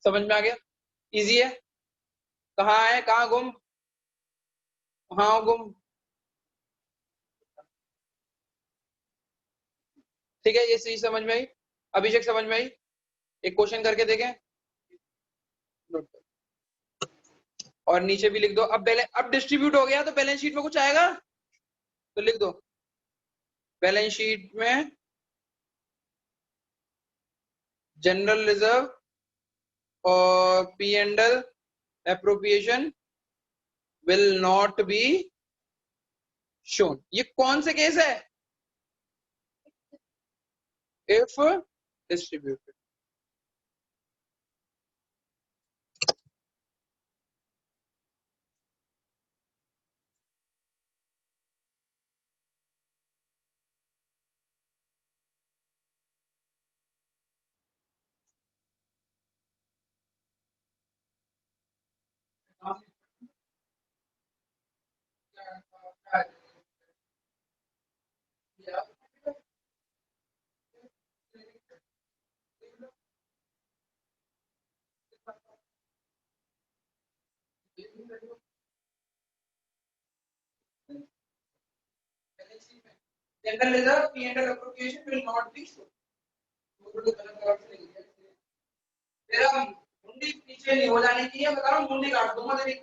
समझ में आ गया? इजी है। कहाँ है, कहाँ गुम, हाँ गुम। ठीक है, ये चीज समझ में आई। अभिषेक समझ में आई? एक क्वेश्चन करके देखें और नीचे भी लिख दो। अब डिस्ट्रीब्यूट हो गया तो बैलेंस शीट में कुछ आएगा तो लिख दो। बैलेंस शीट में जनरल रिजर्व और P and L appropriation will not be shown. ये कौन से केस है? If distributed. General reserve P and L appropriation will not be shown. तेरा मुंडी पीछे नहीं हो जानी चाहिए, बता रहा हूँ, मुंडी काट दूंगा तेरी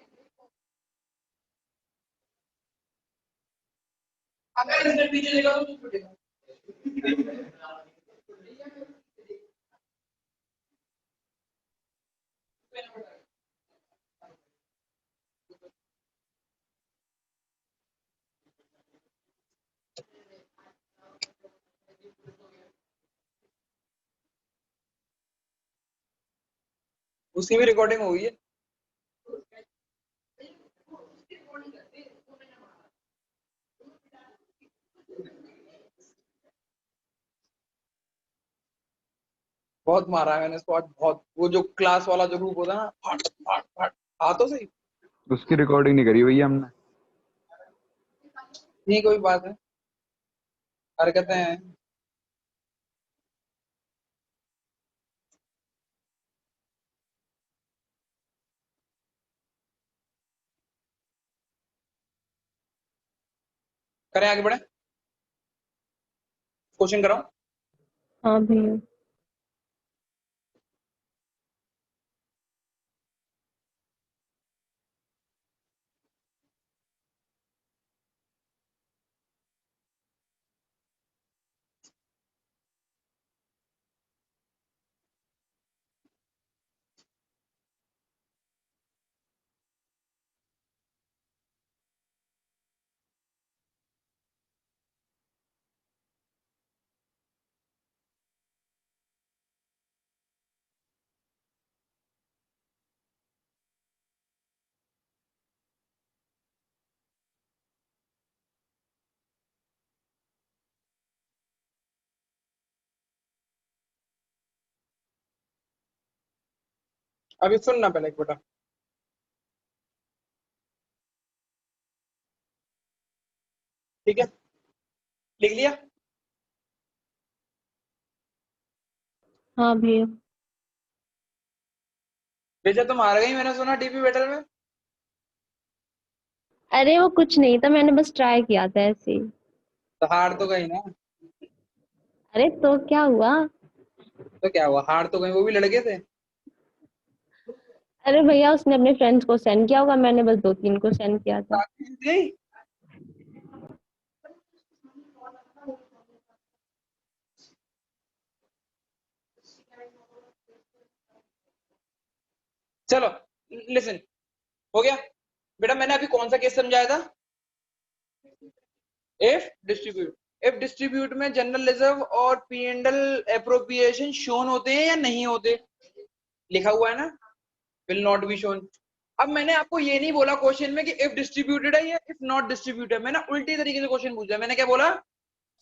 अगर इसमें पीछे निकला तो तू छूटेगा। उसकी भी रिकॉर्डिंग हो गई है। बहुत मारा है मैंने स्पॉट, बहुत। वो जो क्लास वाला जो ग्रुप होता है ना, फट फट फट। हाँ तो सही। उसकी रिकॉर्डिंग नहीं करी भैया हमने। नहीं कोई बात है, हरकतें हैं। करें आगे बढ़े, क्वेश्चन कराऊं? हाँ भैया। अभी सुनना पहले एक बेटा, ठीक है? लिख लिया? हाँ भैया। बेचा तुम हार गई, मैंने सुना डीपी बैटल में। अरे वो कुछ नहीं था, मैंने बस ट्राई किया था ऐसे ही। तो हार तो गई ना। अरे तो क्या हुआ? तो क्या हुआ, हार तो गई, वो भी लड़के थे। अरे भैया उसने अपने फ्रेंड्स को सेंड किया होगा, मैंने बस 2-3 को सेंड किया था। बाकी जीत गई। चलो लिसन, हो गया बेटा। मैंने अभी कौन सा केस समझाया था? If distribute. इफ डिस्ट्रीब्यूट में जनरल रिजर्व और P and L appropriation shown होते हैं या नहीं होते? लिखा हुआ है ना, विल नॉट बी शोन। अब मैंने आपको ये नहीं बोला क्वेश्चन में कि इफ डिस्ट्रीब्यूटेड है या इफ नॉट डिस्ट्रीब्यूटेड। मैंने उल्टी तरीके से क्वेश्चन पूछा। मैंने क्या बोला?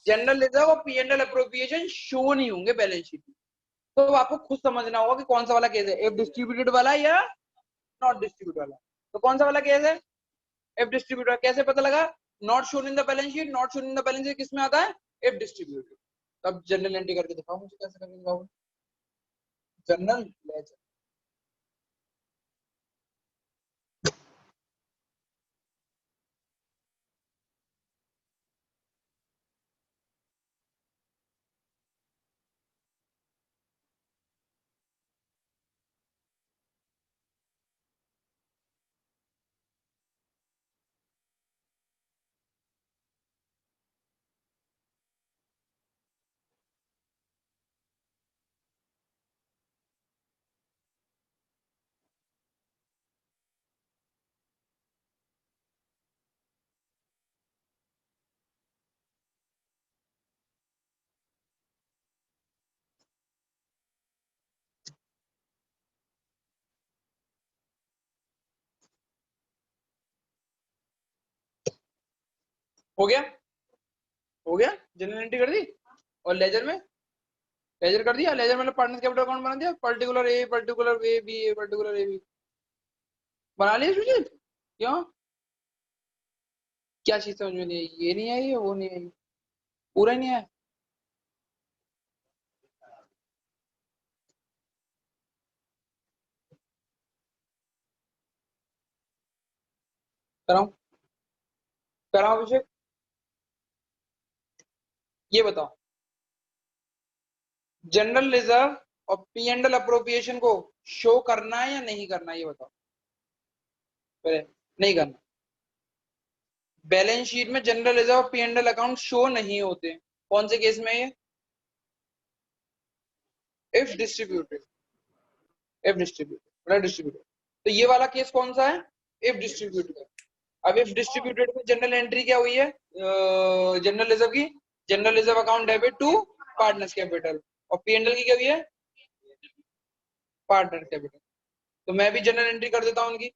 जनरल रिजर्व और P and L appropriation show नहीं होंगे बैलेंस शीट में। तो आपको खुद समझना होगा कि कौन सा वाला केस है, इफ डिस्ट्रीब्यूटेड वाला या नॉट डिस्ट्रीब्यूटेड वाला। तो कौन सा वाला केस है? If distributed. कैसे पता लगा? Not shown in the balance sheet. Not shown in the balance sheet किस में आता है? If distributed. अब जनरल एंट्री करके दिखाओ मुझे, कैसे करके दिखाओ? जनरल लेजर हो गया, हो गया, जनरल एंट्री कर दी। और लेजर में, लेजर कर दिया, लेजर मतलब पार्टनर कैपिटल अकाउंट बना दिया, particular A, particular A B, A particular A B बना लिया सुजीत। क्यों, क्या चीज समझ में नहीं आई? ये नहीं आई, वो नहीं आई, पूरा ही नहीं आया। कराऊं, कराऊं अभिषेक, ये बताओ, जनरल रिजर्व और पी एंड एल अप्रोप्रिएशन को शो करना है या नहीं करना, ये बताओ पहले। नहीं करना। बैलेंस शीट में general reserve P and L account show नहीं होते, कौन से केस में? ये if distributed, if distributed, distributed. तो ये वाला केस कौन सा है? If distributed. अब इफ डिस्ट्रीब्यूटेड में जनरल एंट्री क्या हुई है जनरल रिजर्व की? General reserve account debit to partners capital, और पी एंड एल की क्या हुई है? Partner capital. तो मैं भी जनरल एंट्री कर देता हूं उनकी।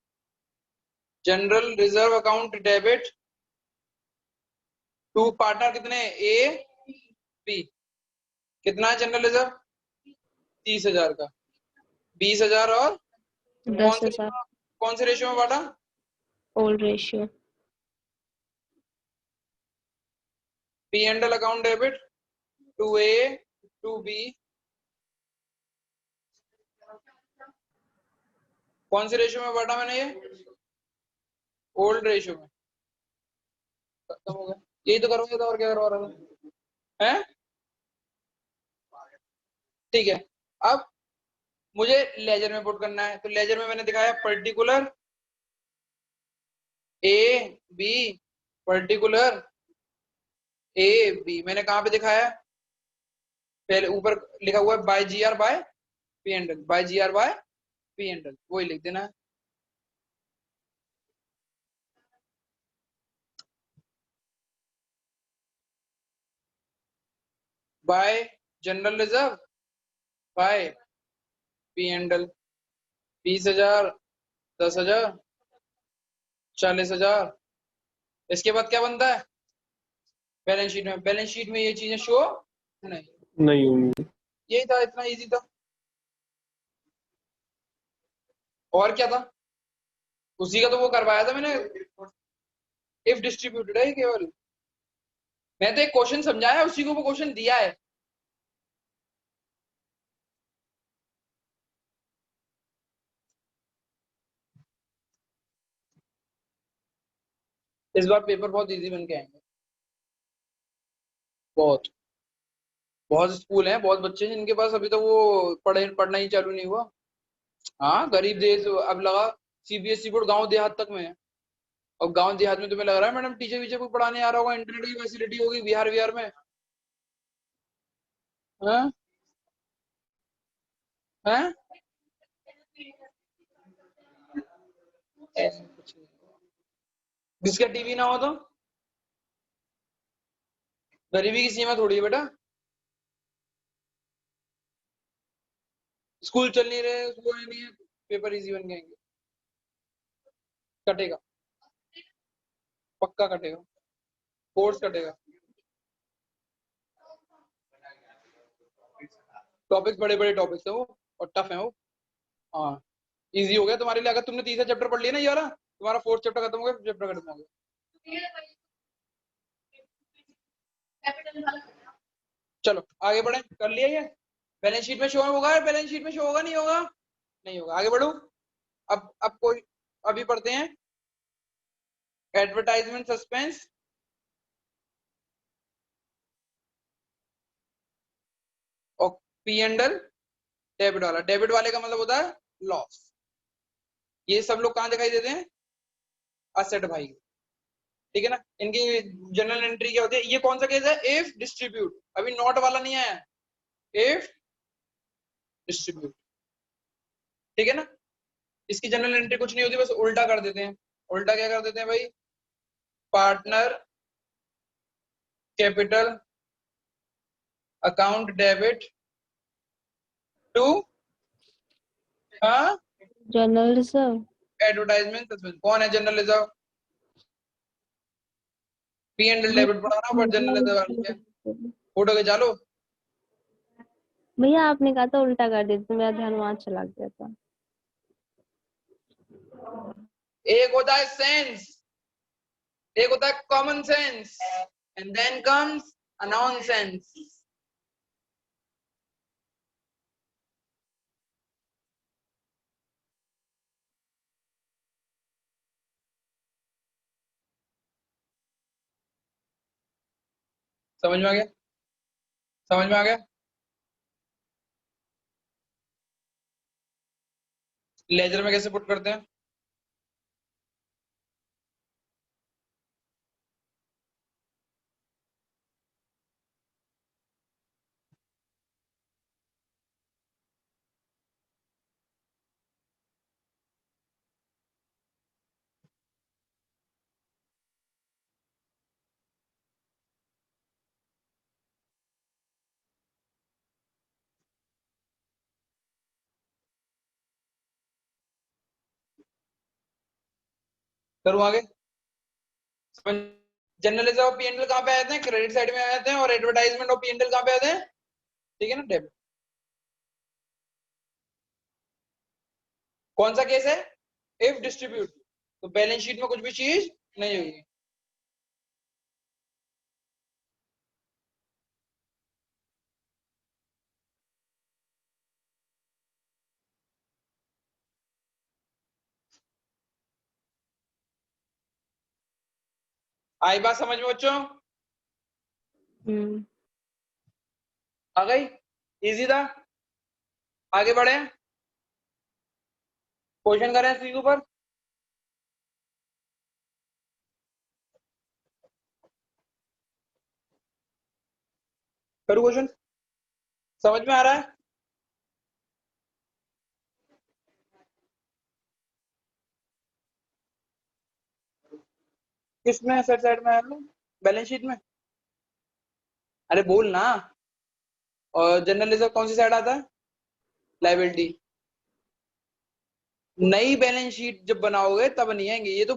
General reserve account debit to partner कितने? A B. कितना है जनरल रिजर्व? 30,000 का। 20,000 और कौन से 10,000 कौन से रेशियो में बांटा? Old ratio. P and L account debit to A to B, कौन से रेशियो में बांटा मैंने? ये ओल्ड रेशियो में। खत्म हो गया, यही तो करवाया था, और क्या करवा रहा था? हैं? ठीक है। अब मुझे लेजर में पुट करना है, तो लेजर में मैंने दिखाया particular A B, particular A B. मैंने कहां पे दिखाया? पहले ऊपर लिखा हुआ है by G R by P and L, by G R by P and L, वही लिख देना है। By general reserve by P and L. 20,000, 10,000, 40,000। इसके बाद क्या बनता है बैलेंस शीट में? बैलेंस शीट में ये चीजें शो नहीं होंगी। यही था, इतना इजी था। और क्या था? उसी का तो वो करवाया था मैंने, इफ डिस्ट्रीब्यूटेड है केवल। मैं तो एक क्वेश्चन समझाया, उसी को वो क्वेश्चन दिया है। इस बार पेपर बहुत इजी बन के आएंगे। बहुत बहुत स्कूल हैं, बहुत बच्चे हैं जिनके पास अभी तो वो पढ़ना ही चालू नहीं हुआ। हाँ, गरीब देश अब लगा, सीबीएसई बोर्ड गांव देहात तक में है। और गांव देहात में तुम्हें लग रहा है मैडम टीचर वीचर को पढ़ाने आ रहा होगा, इंटरनेट की फैसिलिटी होगी बिहार बिहार में? हाँ, हैं? ऐसा कुछ नहीं। जिसका टीवी ना हो तो गरीबी की सीमा थोड़ी है बेटा। स्कूल चल नहीं रहे, स्कूल नहीं है, पेपर इजी बन जाएंगे। कटेगा, पक्का कटेगा, कोर्स कटेगा। टॉपिक्स बड़े बड़े टॉपिक्स है वो, और टफ है वो। हाँ, इजी हो गया तुम्हारे लिए अगर तुमने तीसरा चैप्टर पढ़ लिया ना, ये वाला तुम्हारा फोर्थ चैप्टर खत्म हो गया, चैप्टर खत्म हो गया। चलो आगे बढ़े, कर लिया ये? बैलेंस शीट में शो होगा, बैलेंस शीट में शो होगा, नहीं होगा? नहीं होगा। आगे बढ़ू। अब कोई, अभी पढ़ते हैं एडवर्टाइजमेंट सस्पेंस और पी एंड एल डेबिट वाला। डेबिट वाले का मतलब होता है लॉस। ये सब लोग कहाँ दिखाई देते हैं? असेट भाई, ठीक है ना। इनकी जनरल एंट्री क्या होती है? ये कौन सा केस है? इफ डिस्ट्रीब्यूट, अभी नॉट वाला नहीं आया, इफ डिस्ट्रीब्यूट, ठीक है ना। इसकी जनरल एंट्री कुछ नहीं होती, बस उल्टा कर देते हैं। उल्टा क्या कर देते हैं भाई? Partner capital account debit to, हाँ, जनरल रिजर्व। Advertisement suspense. कौन है general reserve? P and debit पढ़ाना पर जनरल उठ के चालो। भैया आपने कहा था उल्टा कर देते, मेरा ध्यान वहां चला गया था। एक होता है सेंस, एक होता है common sense, and then comes a non sense. समझ में आ गया? समझ में आ गया? लेजर में कैसे पुट करते हैं? करूँ आगे? जर्नलिज्म और पी एंड एल कहाँ पे आते हैं? क्रेडिट साइड में आते हैं। और एडवर्टाइजमेंट और पी एंड एल कहाँ पे आते हैं? ठीक है ना, डेबिट। कौन सा केस है? If distribute. तो बैलेंस शीट में कुछ भी चीज नहीं होगी। आई बात समझ में बच्चों? आ गई? इजी था। आगे बढ़े, क्वेश्चन करें इसके ऊपर। करूँ क्वेश्चन? समझ में आ रहा है? किसमें? सेट साइड में है? बैलेंस शीट में? अरे बोल ना। और जर्नलिज्म कौन सी साइड आता है? लाइबिलिटी। नई बैलेंस शीट जब बनाओगे तब नहीं आएंगे ये तो।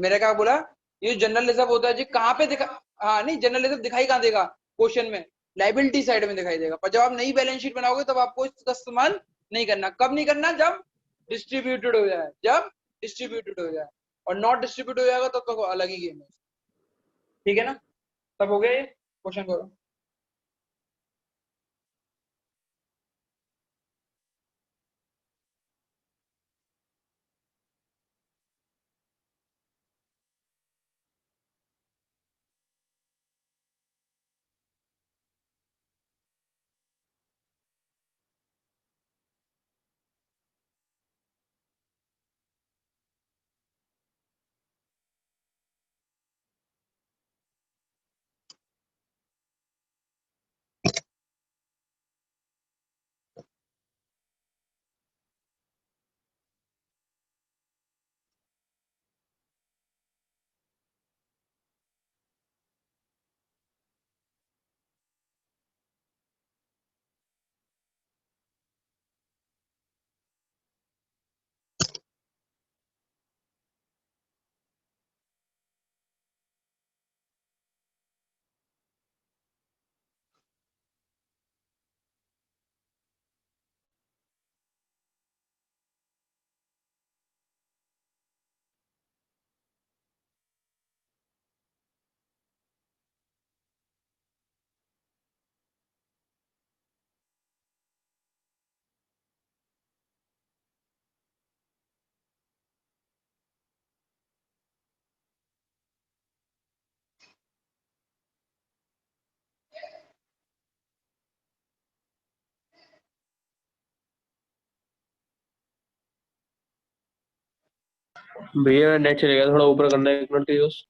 मेरा क्या बोला? ये जनरल रिजर्व होता है जी, कहाँ पे दिखा? हाँ नहीं, जनरल रिजर्व दिखाई कहाँ देगा क्वेश्चन में? लाइबिलिटी साइड में दिखाई देगा। पर जब आप नई बैलेंस शीट बनाओगे तब आपको इसका इस्तेमाल नहीं करना। कब नहीं करना? जब डिस्ट्रीब्यूटेड हो जाए। जब डिस्ट्रीब्यूटेड हो जाए। और नॉट डिस्ट्रीब्यूट हो जाएगा तब तो अलग ही गेम है। ठीक है ना? तब हो गया ये क्वेश्चन करो। भैया नेट चलेगा, थोड़ा ऊपर करना है 1 मिनट के लिए बस।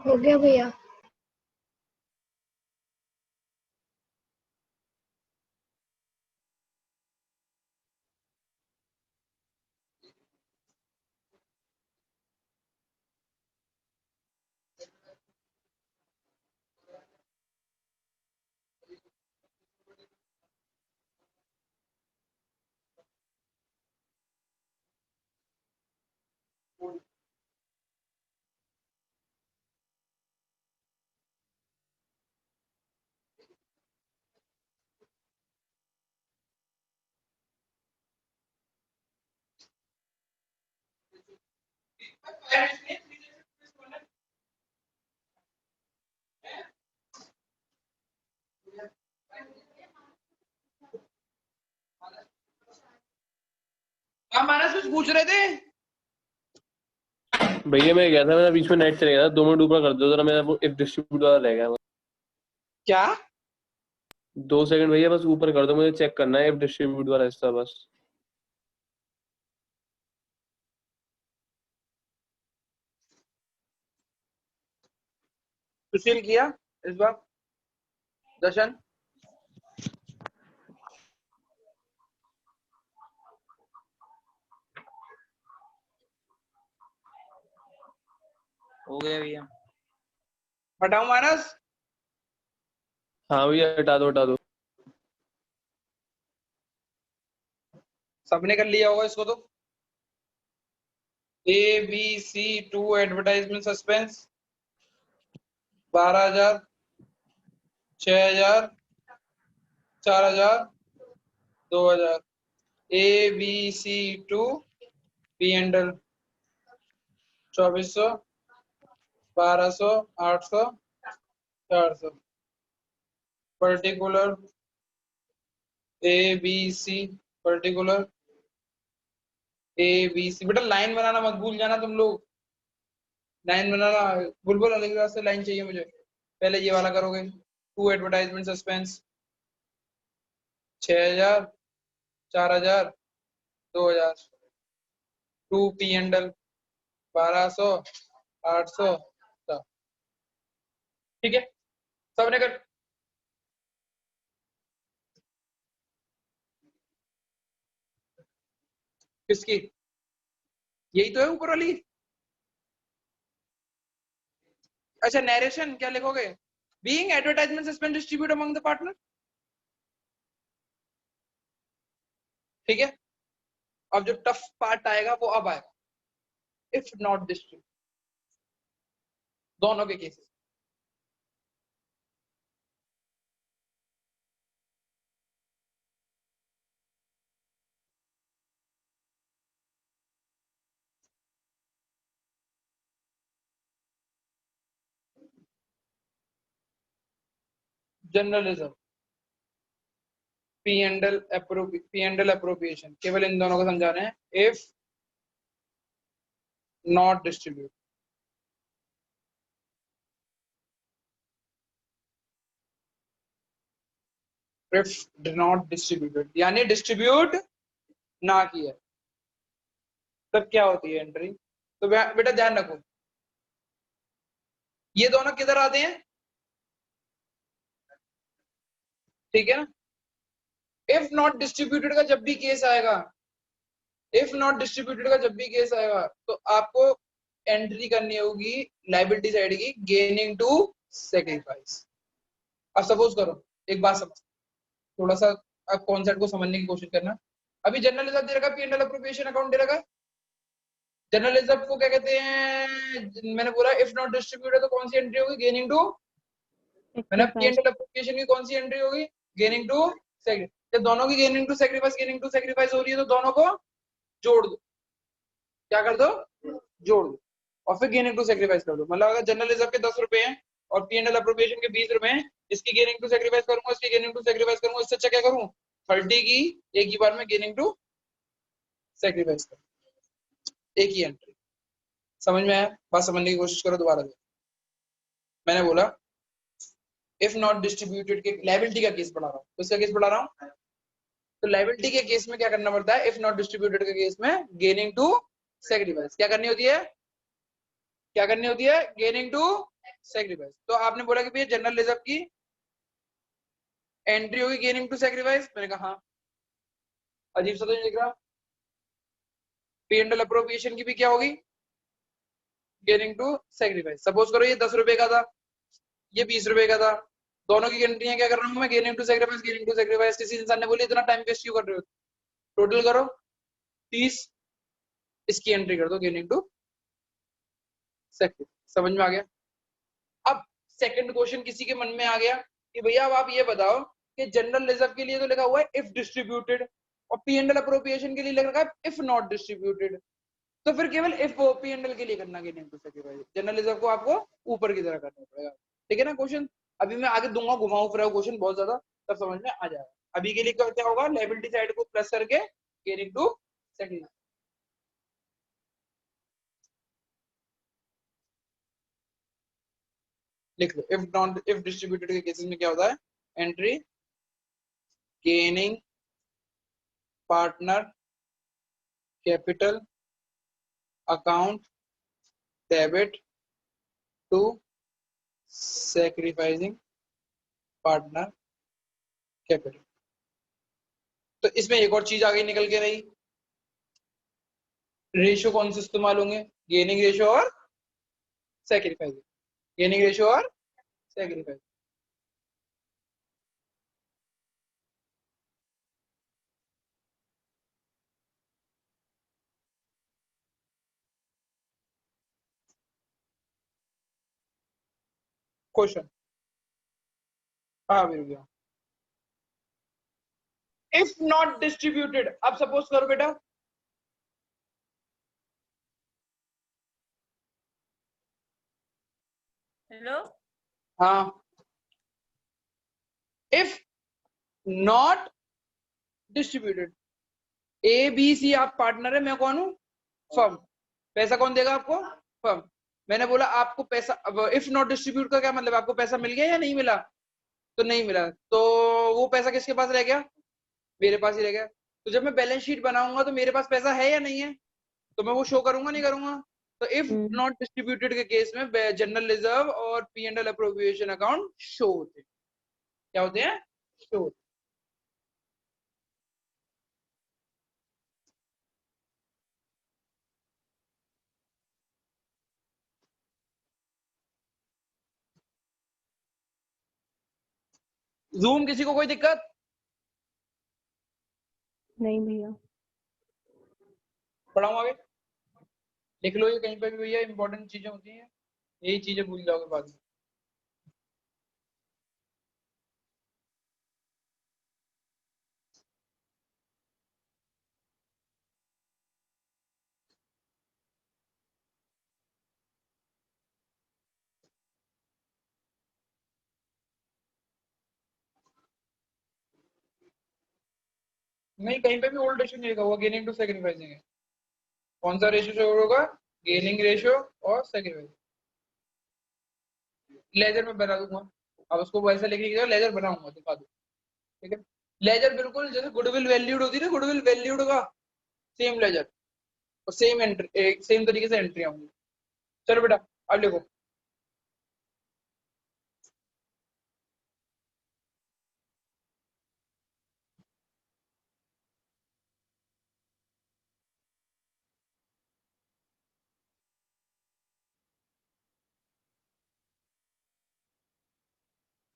हो गया भैया। हाँ मानस कुछ पूछ रहे थे? भैया मैं गया था, मेरा बीच में नेट चले गया था, 2 मिनट ऊपर कर दो जरा, मेरा इफ डिस्ट्रीब्यूट वाला रह गया। क्या? 2 सेकंड भैया बस ऊपर कर दो, मुझे चेक करना है इफ डिस्ट्रीब्यूट वाला हिस्सा बस। सुशील किया इस बार? दर्शन? हो गया भैया। हटाओ मानस? हाँ भैया हटा दो हटा दो। सबने कर लिया होगा इसको तो। ABC2 advertisement suspense 12,000, 6,000, 4,000, 2,000। ABC2 P and L 2,400, 1,200, 800, 400। Particular ABC, particular ABC। बेटा लाइन बनाना मत भूल जाना तुम लोग, लाइन बनाना। बुलबुल अलग से लाइन चाहिए मुझे। पहले ये वाला करोगे। 2 एडवर्टाइजमेंट सस्पेंस 6,000, 4,000, 2,000। 2 P and L 1,200, 800। ठीक है, सबने कर। किसकी? यही तो है ऊपर वाली। अच्छा नरेशन क्या लिखोगे? Being advertisement suspend distribute among the partner. ठीक है, अब जो टफ पार्ट आएगा वो अब आएगा। इफ नॉट डिस्ट्रीब्यूट, दोनों के cases. Journalism, P and L appropriation, केवल इन दोनों को समझाना है। If not distribute, if not distributed यानी डिस्ट्रीब्यूट ना किया, तब क्या होती है एंट्री। तो बेटा ध्यान रखो, ये दोनों किधर आते हैं? ठीक है ना। इफ नॉट डिस्ट्रीब्यूटेड का जब भी केस आएगा, इफ नॉट डिस्ट्रीब्यूटेड का जब भी केस आएगा तो आपको एंट्री करनी होगी लायबिलिटी साइड की, गेनिंग टू सेक्रीफाइस। अब सपोज करो, एक बात समझ, थोड़ा सा आप कॉन्सेप्ट को समझने की कोशिश करना। अभी जनरल रिजर्व दे रखा, P and L appropriation account दे रखा। जनरल रिजर्व को क्या कहते हैं? मैंने बोला इफ नॉट डिस्ट्रीब्यूटेड तो कौन सी एंट्री होगी? Gaining to. मैंने पी एंड एल अप्रोप्रिएशन की कौन सी एंट्री होगी? Gaining to sacrifice. जब दोनों की गेनिंग टू सेक्रीफाइस हो रही है तो दोनों को जोड़ दो। क्या कर दो? जोड़ दो और फिर गेनिंग टू सेक्रीफाइस कर दो। मतलब अगर जनरल रिजर्व के 10 रुपए हैं और पी एंड एल अप्रोप्रिएशन के 20 रुपए हैं, इसकी गेनिंग टू सेक्रीफाइस करूंगा, इसकी गेनिंग टू सेक्रीफाइस करूंगा, इससे अच्छा क्या करूं? 30 की एक ही बार में गेनिंग टू सेक्रीफाइस करूं, एक ही एंट्री। समझ में आया? बात समझने की कोशिश करो दोबारा से। मैंने बोला इफ नॉट डिस्ट्रीब्यूटेड के लायबिलिटी का केस पढ़ा रहा हूँ, किसका केस पढ़ा रहा हूँ? तो लायबिलिटी के केस में क्या करना पड़ता है? इफ नॉट डिस्ट्रीब्यूटेड के केस में गेनिंग टू सेक्रीफाइस क्या करनी होती है? क्या करनी होती है? Gaining to sacrifice. तो आपने बोला कि भैया जनरल रिजर्व की एंट्री होगी गेनिंग टू सेक्रीफाइस। मैंने कहा हाँ, अजीब सा तो नहीं दिख रहा। पी एंड एल अप्रोप्रिएशन की भी क्या होगी? Gaining to sacrifice. सपोज करो ये 10 रुपए का था, ये 20 रुपए का था, दोनों की एंट्रियां क्या कर रहा हूँ मैं? Gaining to sacrifice, gaining to sacrifice. किसी इंसान ने बोली इतना टाइम वेस्ट क्यों कर रहे हो? टोटल करो 30, इसकी एंट्री कर दो गेनिंग टू सेक्रीफाइस। समझ में आ गया? अब सेकंड क्वेश्चन किसी के मन में आ गया कि भैया अब आप ये बताओ कि जनरल रिजर्व के लिए तो लिखा हुआ है इफ डिस्ट्रीब्यूटेड और पी एंड एल अप्रोप्रिएशन के लिए लिख रखा है इफ नॉट डिस्ट्रीब्यूटेड, तो फिर केवल इफ पी एंड एल के लिए करना gaining to sacrifice, general reserve को आपको ऊपर की तरह करना पड़ेगा। ठीक है ना क्वेश्चन? अभी मैं आगे दूंगा घुमाऊ फिराऊ क्वेश्चन बहुत ज्यादा, तब समझ में आ जाएगा। अभी के लिए क्या होगा, लायबिलिटी साइड को प्लस करके गेनिंग टू सेक्रीफाइस। लिख लो, इफ नॉट इफ डिस्ट्रीब्यूटेड के केसेस में क्या होता है, entry gaining partner capital account debit to sacrificing partner capital. तो इसमें एक और चीज आगे निकल के रही, रेशियो कौन से इस्तेमाल होंगे, गेनिंग रेशियो और सैक्रिफाइसिंग, गेनिंग रेशियो और सैक्रिफाइस। क्वेश्चन, हाँ भैया, इफ नॉट डिस्ट्रीब्यूटेड, अब सपोज करो बेटा हेलो, हाँ, if not distributed, A B C आप पार्टनर है, मैं कौन हूं, फर्म। पैसा कौन देगा आपको, फर्म। मैंने बोला आपको पैसा, अब इफ नॉट डिस्ट्रीब्यूट का क्या मतलब, आपको पैसा मिल गया या नहीं मिला, तो नहीं मिला, तो वो पैसा किसके पास रह गया, मेरे पास ही रह गया। तो जब मैं बैलेंस शीट बनाऊंगा तो मेरे पास पैसा है या नहीं है, तो मैं वो शो करूंगा नहीं करूंगा। तो इफ नॉट डिस्ट्रीब्यूटेड के केस में जनरल रिजर्व और P and L appropriation account show होते हैं, क्या होते हैं, शो होते हैं। जूम किसी को कोई दिक्कत, नहीं भैया। पढ़ाऊं आगे, लिख लो ये कहीं पर भी भैया, इंपॉर्टेंट चीजें होती हैं, यही चीजें भूल जाओगे बाद में। नहीं, कहीं पे भी ओल्ड रेशियो नहीं लिखा हुआ, गेनिंग टू सैक्रिफाइसिंग है। कौन सा रेशियो शो होगा, गेनिंग रेशियो और सैक्रिफाइसिंग। लेजर में बना दूंगा, अब उसको वैसा लिखने की जगह लेजर बनाऊंगा, दिखा दो। ठीक है, लेजर बिल्कुल जैसे गुडविल वैल्यूड होती है ना, गुडविल वैल्यूड का सेम लेजर और सेम एंट्री, सेम तरीके से एंट्री होंगी। चलो बेटा अब लिखो,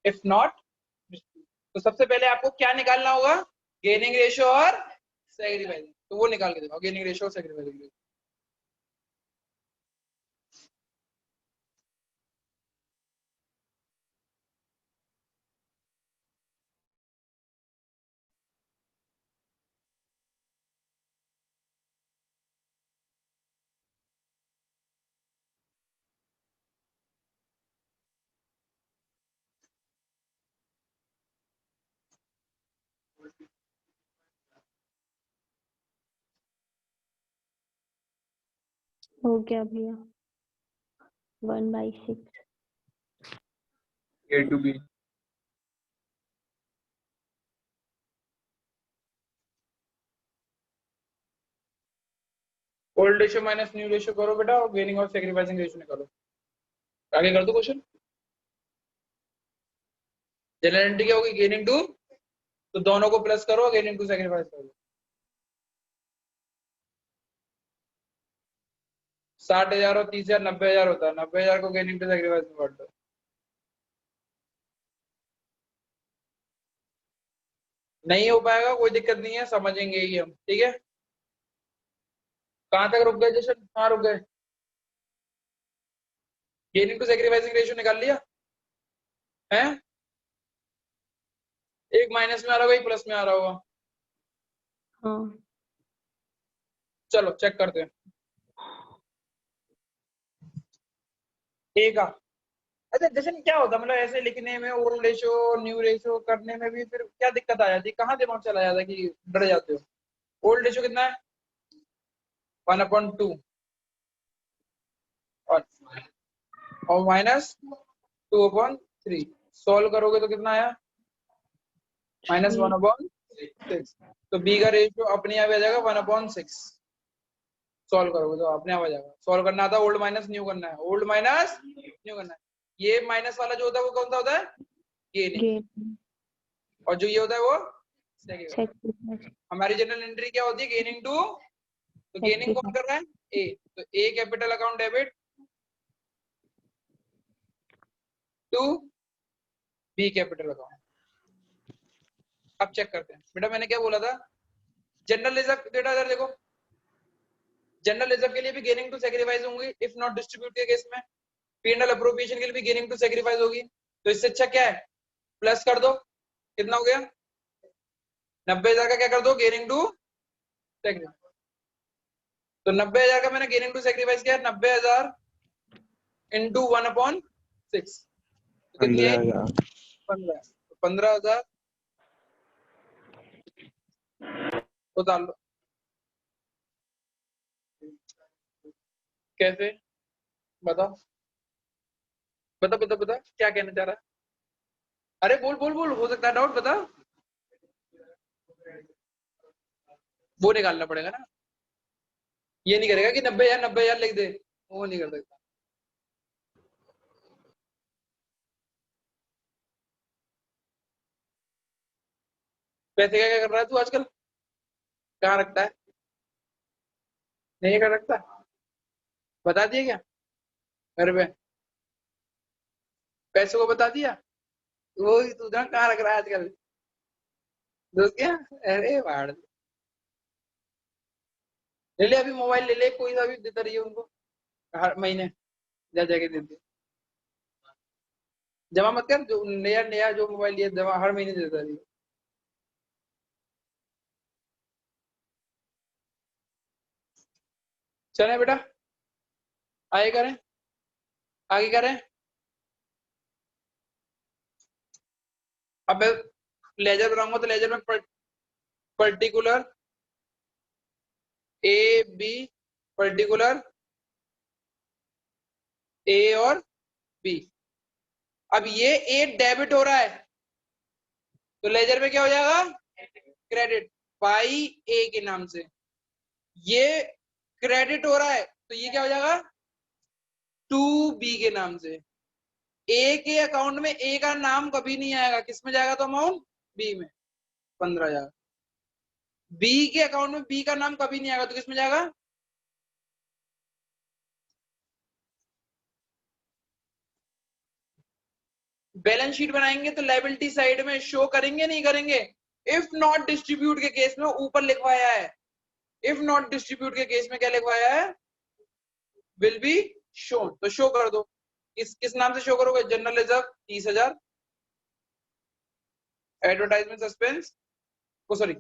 इफ नॉट, तो सबसे पहले आपको क्या निकालना होगा, गेनिंग रेशियो और सैक्रिफाइसिंग। तो वो निकाल के दिखाओ, गेनिंग रेशियो और सैक्रिफाइसिंग। हो गया भैया, 1/6। A to B. Old ratio minus new ratio करो बेटा, और गेनिंग और सैक्रिफाइसिंग रेशियो निकालो। आगे कर दो क्वेश्चन। जनरल एंट्री क्या होगी, गेनिंग टू, तो दोनों को प्लस करो, गेनिंग टू सैक्रिफाइस करो। 60,000 और 30,000 90,000 होता है, 90,000 को गेनिंग टू सैक्रिफाइस में बांट दो। नहीं हो पाएगा कोई दिक्कत नहीं है, समझेंगे ही हम, ठीक है। कहां तक रुक गए जशन, कहाँ रुक गए, गेनिंग टू सैक्रिफाइसिंग रेशियो निकाल लिया है, एक माइनस में आ रहा होगा, एक प्लस में आ रहा होगा। हाँ। चलो चेक करते हैं। ए का। अच्छा जैसे क्या होता मतलब ऐसे लिखने में ओल्ड रेशो न्यू रेशो करने में भी फिर क्या दिक्कत आ जाती है, कहाँ दिमाग चला जाता है कि डर जाते हो। ओल्ड रेशो कितना है 1/2 और माइनस 2/3 सॉल्व करोगे तो कितना आया -1/6। तो बी का रेशियो अपने आप आ जाएगा 1/6। सॉल्व करोगे तो अपने आप आ जाएगा। सॉल्व करना था ओल्ड माइनस न्यू करना है, ओल्ड माइनस न्यू करना है। ये माइनस वाला जो होता है वो कौन सा होता है गेनिंग, गेन और जो ये होता है वो सेकंड। सेक्रीफाइस हमारी जनरल एंट्री क्या होती है गेनिंग टू, तो गेनिंग कौन कर रहा है ए, तो A capital account debit to B capital account. अब चेक करते हैं बेटा मैंने क्या बोला था, जनरल रिजर्व बेटा इधर देखो, जनरल रिजर्व के लिए भी गेनिंग टू सैक्रिफाइस होंगी इफ नॉट डिस्ट्रीब्यूट के केस में, पीएनएल अप्रोप्रिएशन के लिए भी गेनिंग टू सैक्रिफाइस होगी। तो इससे अच्छा क्या है प्लस कर दो, कितना हो गया 90,000 का क्या कर दो गेनिंग टू सैक्रिफाइस। तो 90,000 का मैंने गेनिंग टू सैक्रिफाइस किया 90,000 इंटू 1/6 कितनी आई 15। 15,000 तो डाल लो। कैसे बताओ, बता बता बता क्या कहना चाह रहा है। अरे बोल बोल बोल, हो सकता है डाउट, बता। वो निकालना पड़ेगा ना, ये नहीं करेगा कि 90,000 लिख दे, वो नहीं कर सकता। पैसे क्या क्या कर रहा है तू आजकल, कहाँ रखता है, नहीं कर रखता, बता दिया क्या घर पे, पैसे को बता दिया, वो ही तू ना कहाँ रख रहा है आजकल दोस्त क्या। अरे बाढ़ ले ले, अभी मोबाइल ले ले कोई सा भी देता रहिए उनको, हर महीने जा जाके दे दे, जमा मत कर, जो नया नया जो मोबाइल लिया जमा हर महीने देता रहिए। चले बेटा आगे करें, आगे करें। अब मैं लेजर बनाऊंगा तो लेजर में पर्टिकुलर ए बी, पर्टिकुलर ए और बी। अब ये ए डेबिट हो रहा है तो लेजर में क्या हो जाएगा क्रेडिट बाई ए के नाम से, ये क्रेडिट हो रहा है तो ये क्या हो जाएगा टू बी के नाम से। ए के अकाउंट में ए का नाम कभी नहीं आएगा, किस में जाएगा तो अमाउंट बी में 15,000। बी के अकाउंट में बी का नाम कभी नहीं आएगा तो किस में जाएगा, बैलेंस शीट बनाएंगे तो लायबिलिटी साइड में शो करेंगे नहीं करेंगे, इफ नॉट डिस्ट्रीब्यूट के केस में ऊपर लिखवाया है, इफ नॉट डिस्ट्रीब्यूट के केस में क्या लिखवाया है विल बी शोन, तो शो कर दो। किस नाम से शो करोगे, जनरल रिजर्व 30,000, एडवर्टाइजमेंट सस्पेंस को sorry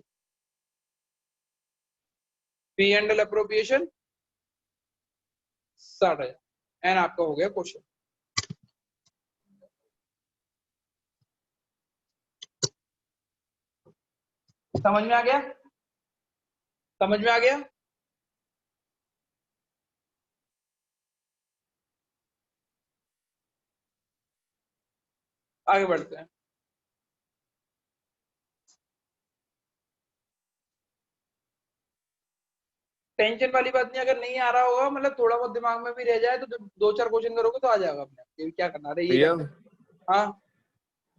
P and L appropriation 60,000 and आपका हो गया क्वेश्चन। समझ में आ गया, समझ में आ गया। आगे बढ़ते हैं। टेंशन वाली बात नहीं, अगर नहीं आ रहा होगा मतलब थोड़ा बहुत दिमाग में भी रह जाए तो 2-4 क्वेश्चन करोगे तो आ जाएगा अपने, ये क्या करना है ये भैया हाँ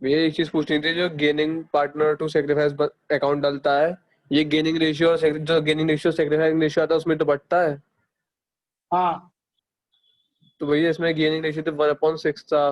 भैया एक चीज पूछनी थी, जो gaining partner to sacrifice account डलता है, ये गेनिंग रेशियो और जो गेनिंग रेशियो सेक्रीफाइस रेशियो आता है उसमें तो बढ़ता है। हाँ तो भैया इसमें गेनिंग रेशियो तो 1/6 था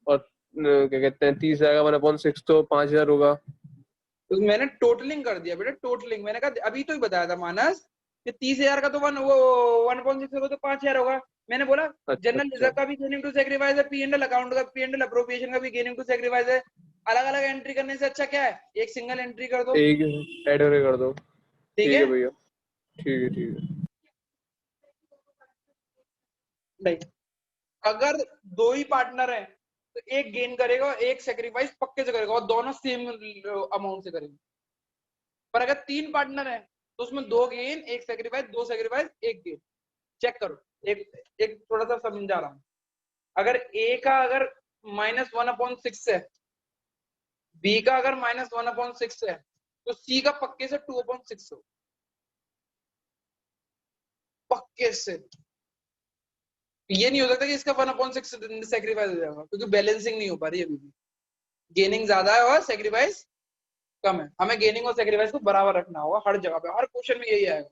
और क्या कहते हैं 30,000 का 1/6 तो 5,000 होगा। तो मैंने टोटलिंग कर दिया बेटा, टोटलिंग मैंने कहा अभी तो ही बताया था मानस कि 30,000 का तो 1/6 होगा तो 5,000 होगा। मैंने बोला अच्छा जनरल अच्छा रिजर्व का भी गेनिंग टू सैक्रिफाइस है, पीएनएल अकाउंट का पीएनएल अप्रोप्रिएशन का भी गेनिंग टू सैक्रिफाइस है। अलग अलग एंट्री करने से अच्छा क्या है एक सिंगल एंट्री कर दो, एक ऐड कर दो। ठीक ठीक है है भैया, ठीक है ठीक है। नहीं अगर दो ही पार्टनर है तो एक गेन करेगा और एक सेक्रीफाइस पक्के से करेगा और दोनों सेम अमाउंट से करेंगे। पर अगर तीन पार्टनर है तो उसमें दो गेन एक सेक्रीफाइस, दो सेक्रीफाइस एक गेन। चेक करो, एक एक थोड़ा सा समझा रहा हूं। अगर ए का अगर -1/6 है, बी का अगर -1/6 है, तो सी का पक्के से 2/6 हो, पक्के से। ये नहीं हो सकता कि इसका 1/6 सेक्रीफाइस हो जाएगा, क्योंकि बैलेंसिंग नहीं हो पा रही अभी भी। गेनिंग ज्यादा है और सेक्रीफाइस कम है। हमें गेनिंग और सेक्रीफाइस को बराबर रखना होगा हर जगह पे, हर क्वेश्चन में यही आएगा।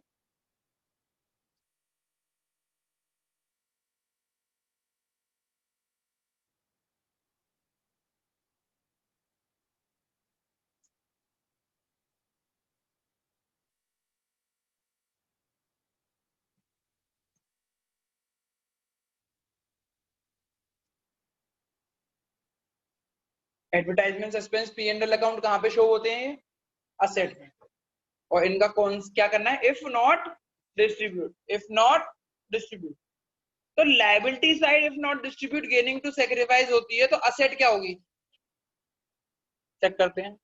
Advertisement, suspense, P and L account कहाँ पे शो होते हैं? असेट में। और इनका कौन क्या करना है? If not distribute, if not distribute. तो liability side if not distribute gaining to sacrifice होती है, तो असेट क्या होगी? चेक करते हैं,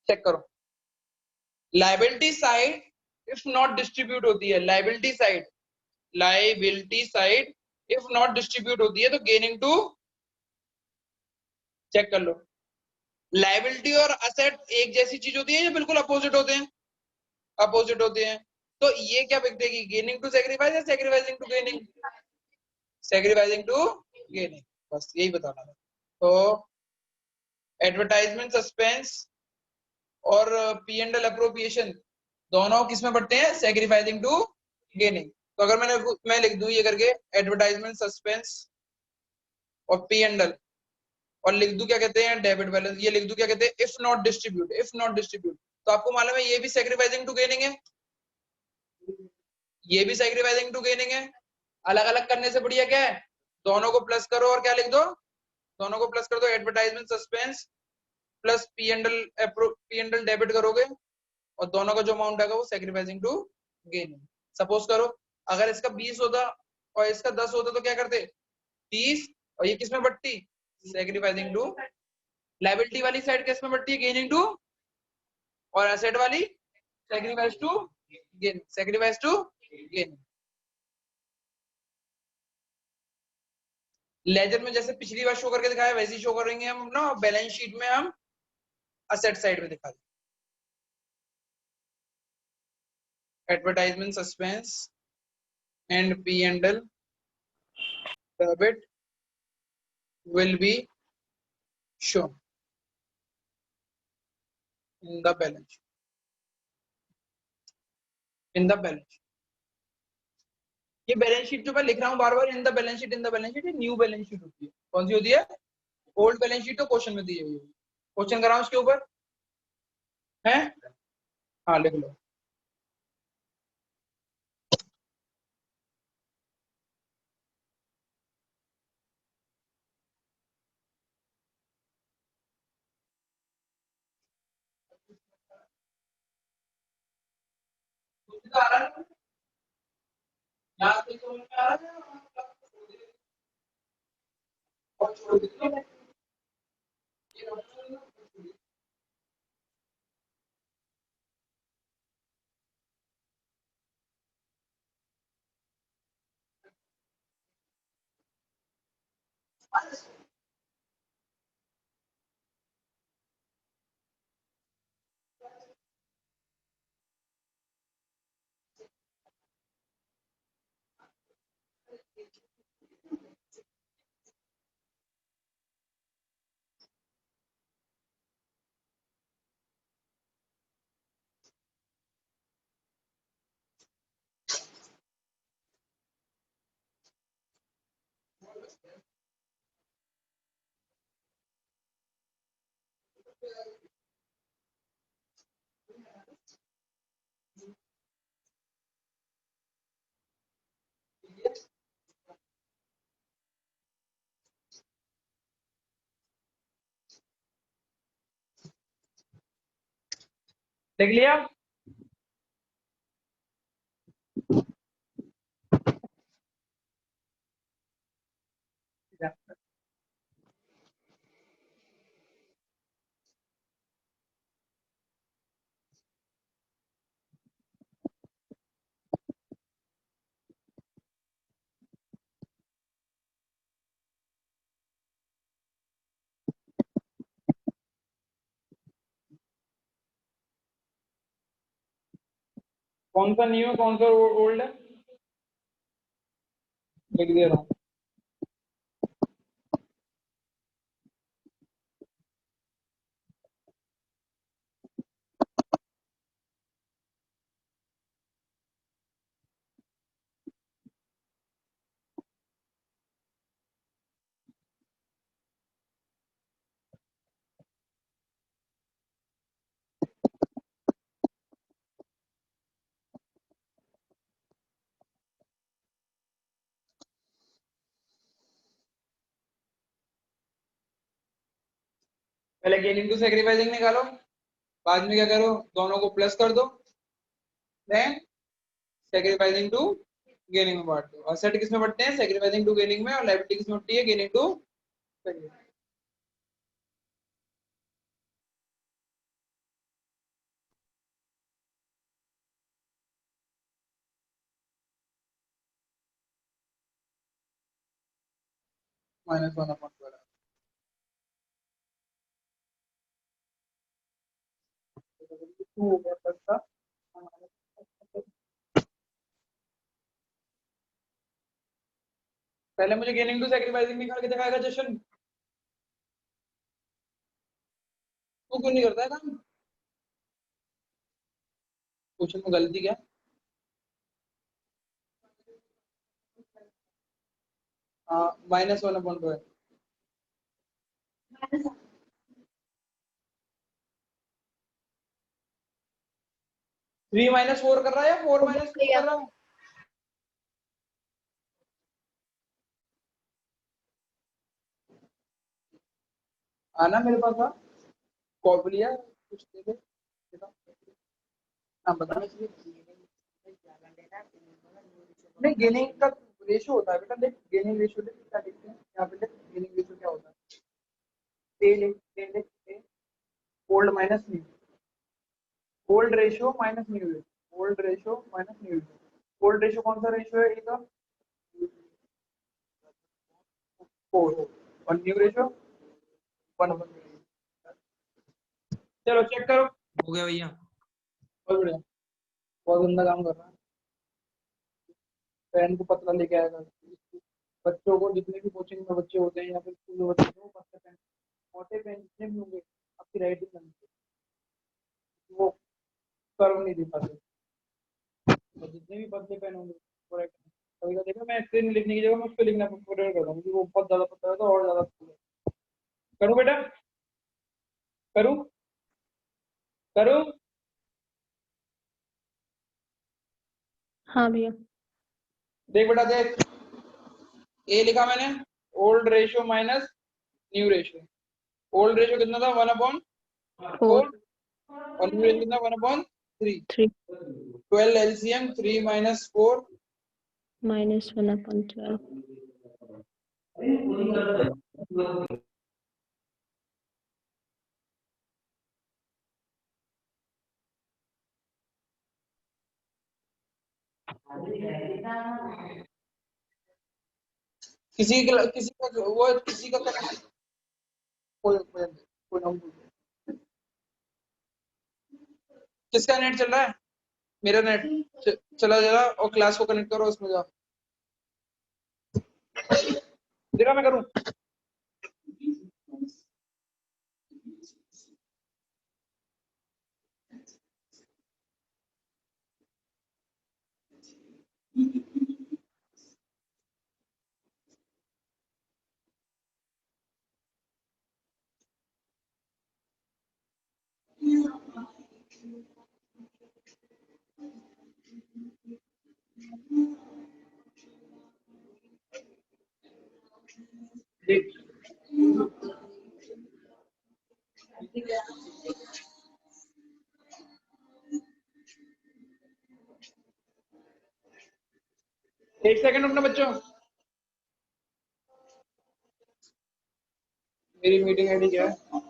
चेक करो। Liability side if not distribute होती है, liability side, liability side if not distribute होती है तो गेनिंग टू, चेक कर लो। लायबिलिटी और असेट एक जैसी चीज होती है या बिल्कुल अपोजिट होते हैं? अपोजिट होते हैं। तो ये क्या देगी? गेनिंग टू सेक्रीफाइस या sacrificing to gaining? Sacrificing to gaining, बस यही बताना था। तो एडवर्टाइजमेंट, सस्पेंस और पी एंड एल अप्रोप्रिएशन दोनों किसमें बढ़ते हैं? Sacrificing to gaining. तो अगर मैं लिख दूं ये करके, एडवर्टाइजमेंट, सस्पेंस और पी एंड एल, और लिख दूं क्या कहते हैं? Debit balance. ये लिख दूं क्या कहते हैं? If not distribute, if not distribute. तो आपको मालूम है ये भी सेक्रीफाइसिंग टू गेनिंग है, ये भी सेक्रीफाइसिंग टू गेनिंग है। अलग अलग करने से बढ़िया क्या है? दोनों को प्लस करो और क्या लिख दो? दोनों को प्लस कर दो, advertisement suspense plus P and L debit करोगे और दोनों का जो अमाउंट आएगा वो सेक्रीफाइसिंग टू गेनिंग। सपोज करो अगर इसका 20 होता और इसका 10 होता तो क्या करते? 30, और ये किसमें बढ़ती? Sacrificing to. लायबिलिटी वाली साइड किसमें बढ़ती है? Gaining to. और एसेट वाली sacrifice to gain, sacrifice to gain. Ledger में जैसे पिछली बार शो करके दिखाया वैसे ही शो करेंगे हम ना, बैलेंस शीट में हम असेट साइड में दिखा दें। Advertisement, suspense and P and L debit will be shown in the balance sheet, in the balance sheet। ये बैलेंस शीट जो मैं लिख रहा हूँ बार बार, in the balance sheet, in the balance sheet, ये न्यू बैलेंस शीट होती है। कौन सी होती है? ओल्ड बैलेंस शीट तो क्वेश्चन में दी हुई है। क्वेश्चन कराऊं उसके ऊपर है? हाँ लिख लो। लिख लिया? कौन सा न्यू है कौन सा ओल्ड है लिख दे रहा हूँ। पहले गेनिंग टू सेक्रीफाइसिंग निकालो, बाद में क्या करो दोनों को प्लस कर दो, देन सेक्रीफाइसिंग टू गेनिंग में बांट दो। और सेट किसमें बढ़ते हैं सेक्रीफाइसिंग टू गेनिंग में, और लायबिलिटी किसमें बढ़ती है गेनिंग टू। -1/12 2 हो गया प्लस का। पहले मुझे गेनिंग टू सेक्रीफाइसिंग निकाल के दिखाएगा जशन, तू क्यों नहीं करता है काम? क्वेश्चन में गलती क्या? हाँ -1/12 3 -4 कर रहा है या 4 हो गया -2 भैया। कर रहा है? आना मेरे पास आ, कॉपी लिया कुछ दे दे बेटा। हाँ बता। नहीं गेनिंग का रेशियो होता है बेटा, देख गेनिंग रेशियो देख क्या लिखते हैं यहाँ पे, देख गेनिंग रेशियो क्या होता है, A old minus new, old ratio minus new ratio, old ratio minus new ratio. Old ratio कौन सा रेशियो है इसका 4, और न्यू रेशियो 1। चलो चेक करो, हो गया भैया। बहुत बढ़िया, बहुत गंदा काम कर रहा है। पेन को पतला लेके आएगा, बच्चों को जितने भी कोचिंग में बच्चे होते हैं या फिर स्कूल में बच्चे को पतले पेन, मोटे पेन जितने भी होंगे आपकी राइटिंग बनती है वो कर्व नहीं दे पाते, और जितने भी पतले पेन होंगे वो राइटिंग। कभी कभी देखा मैं स्क्रीन लिखने की जगह मैं उस पर लिखना प्रेफर करता हूँ, क्योंकि वो बहुत ज्यादा पतला होता है और ज्यादा करूँ बेटा, करूँ करूँ। हाँ भैया। देख बेटा देख, ए लिखा मैंने old ratio minus new ratio. Old ratio कितना था 1/4, 4 और न्यू रेशियो कितना 1/3। 3 12 LCM 3 -4 -1/12। किसी का वो किसी का कोई नाम किसका नेट चल रहा है? मेरा नेट चला जरा, और क्लास को कनेक्ट करो उसमें जाओ, देखा मैं करूँ। देख 1 सेकंड रुकना बच्चों, मेरी मीटिंग आईडी क्या है?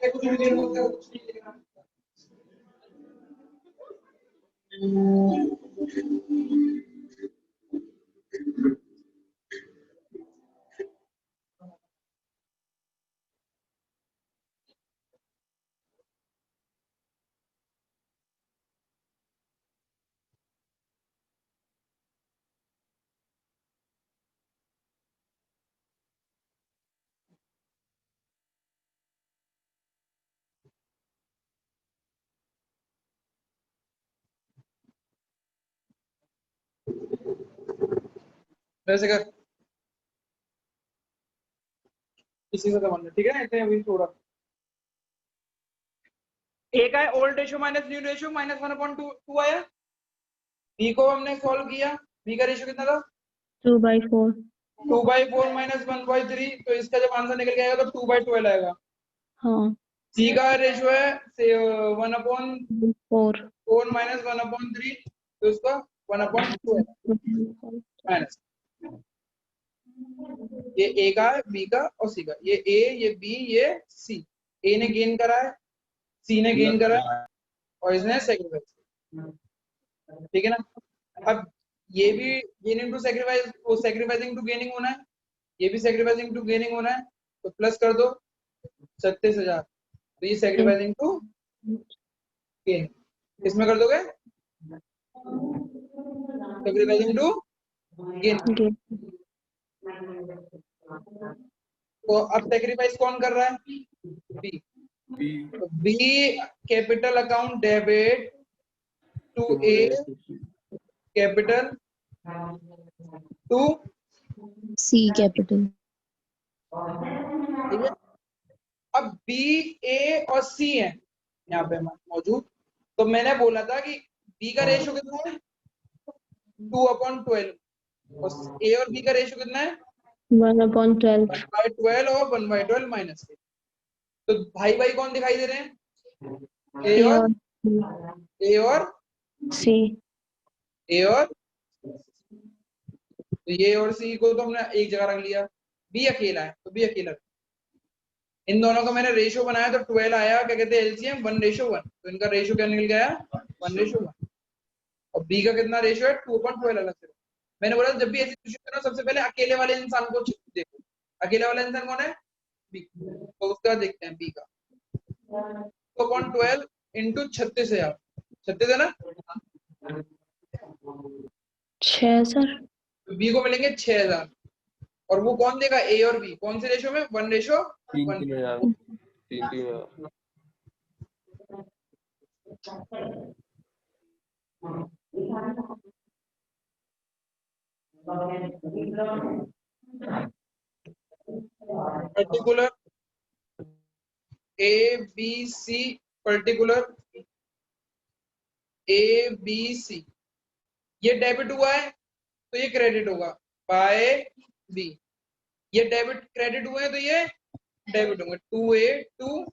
कुछ भी देर होता है कुछ नहीं देगा। वैसे कर इसी से करवाना, ठीक है ना? इतने अभी थोड़ा ए का है old ratio minus new ratio minus 1/2 आया। बी को हमने सॉल्व किया, बी का रेशियो कितना था? 2/4। 2/4 माइनस 1/3, तो इसका जब आंसर निकल के आएगा तो 2/12 आएगा। हाँ सी का रेशियो है 1/4 4। माइनस 1/3, तो इसका 1/2 माइनस। ये ए का है, बी का और सी का, ये ए, ये बी, ये सी। ए ने गेन करा है, सी ने गेन करा है और इसने सेक्रीफाइस, ठीक है ना? अब ये भी गेन इनटू सेक्रीफाइस, वो सेक्रीफाइसिंग टू गेनिंग होना है, ये भी सेक्रीफाइसिंग टू गेनिंग होना है, तो प्लस कर दो 36,000, तो ये सेक्रीफाइसिंग टू गेन, इसमें कर दोगे सेक्रीफाइसिंग टू गेन। तो अब सेक्रीफाइस कौन कर रहा है? B. B capital account debit to A capital to C capital. ठीक है। अब बी, ए और सी है यहाँ पे मौजूद, तो मैंने बोला था कि बी का रेशियो कितना है? 2/12, और ए और बी का रेशियो कितना है? 1/12। 1/12 और 1/12 माइनस के। तो भाई भाई कौन दिखाई दे रहे हैं? ए और सी। ए और तो ये और सी को तो हमने एक जगह रख लिया, बी अकेला है तो बी अकेला। इन दोनों का मैंने रेशियो बनाया तो 12 आया, क्या कहते हैं एलसीएम 1:1, तो इनका रेशियो क्या निकल गया? 1:1। और बी का कितना रेशियो है? 2/12 अलग से। मैंने बोला जब भी ऐसी सिचुएशन हो सबसे पहले अकेले वाले इंसान को देखो, अकेले वाला इंसान कौन है? बी। तो उसका देखते हैं बी का 2/12 इंटू 36,000, 36 है ना? 6 सर। तो बी को मिलेंगे 6,000, और वो कौन देगा? ए और बी कौन से रेशियो में? 1:1। 3,000। Particular A B C, particular A B C, ये डेबिट हुआ है तो ये क्रेडिट होगा बाय बी, ये डेबिट क्रेडिट हुए हैं तो ये डेबिट होंगे 2A टू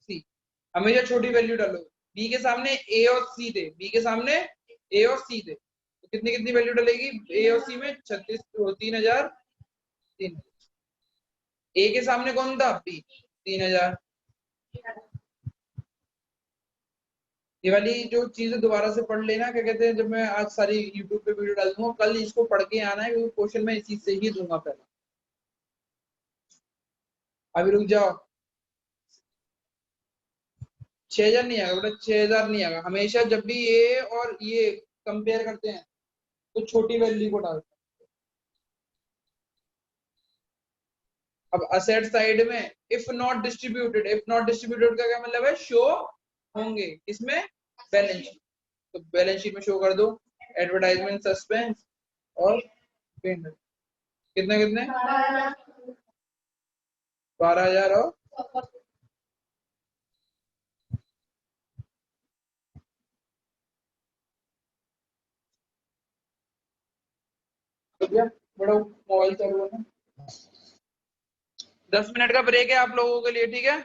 सी। हमेशा छोटी वैल्यू डालो, बी के सामने ए और सी थे, बी के सामने ए और सी थे, तो कितनी कितनी वैल्यू डलेगी ए और सी में? 3,000। ए के सामने कौन था? बी, 3,000। ये वाली जो चीजें दोबारा से पढ़ लेना, क्या कहते हैं, जब मैं आज सारी यूट्यूब पे वीडियो डाल दूंगा, कल इसको पढ़ के आना है क्योंकि क्वेश्चन मैं इस चीज से ही दूंगा पहले। अभी रुक जाओ, 6,000 नहीं आएगा बेटा, 6,000 नहीं आएगा। हमेशा जब भी ये और ये कंपेयर करते हैं तो छोटी वैल्यू को डालते हैं। अब असेट साइड में if not distributed, if not distributed का क्या मतलब है? शो होंगे इसमें बैलेंस शीट, तो बैलेंस शीट में शो कर दो एडवर्टाइजमेंट, सस्पेंस और पेमेंट। कितने कितने? 12,000 और भैया बड़ा मोबाइल चालू है ना। 10 मिनट का ब्रेक है आप लोगों के लिए, ठीक है।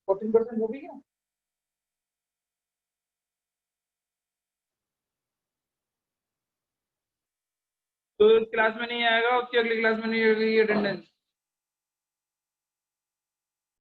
% हो गई क्या? तो इस क्लास में नहीं आएगा, उसकी अगली क्लास में नहीं होगी अटेंडेंस।